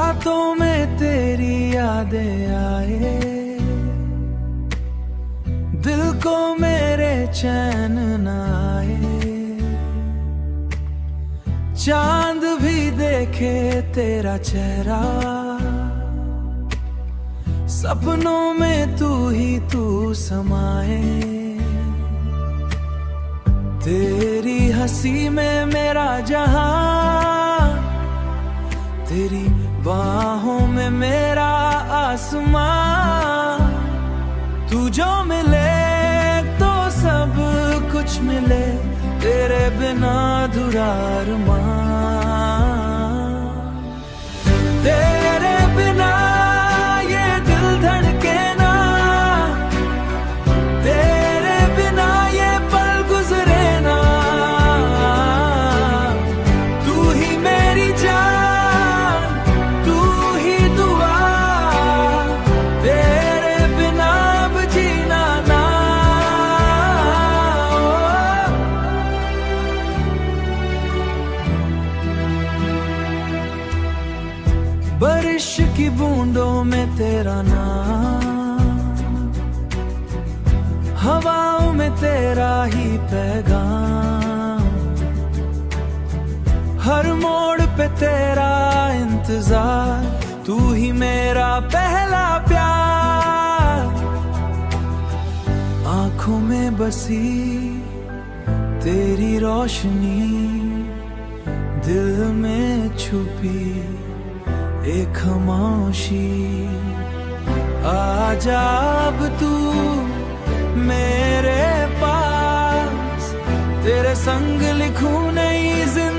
रातों में तेरी यादें आए, दिल को मेरे चैन न आए। चांद भी देखे तेरा चेहरा, सपनों में तू ही तू समाए। तेरी हंसी में मेरा जहां, तेरी बाहों में मेरा आसमां। तू जो मिले तो सब कुछ मिले, तेरे बिना अधूरा अरमान। तेरे बिना ये दिल धड़के ना, तेरे बिना ये पल गुजरे ना। तू ही मेरी जान, तू ही दुआ, तेरे बिना अब जीना ना। बारिश की बूंदों में तेरा नाम, हवाओं में तेरा ही पैगाम। हर मोड़ पे तेरा इंतजार, तू ही मेरा पहला प्यार। आंखों में बसी तेरी रोशनी, दिल में छुपी एक खामोशी। आजा अब तू मेरे पास, तेरे संग लिखूं नई जिंदगी।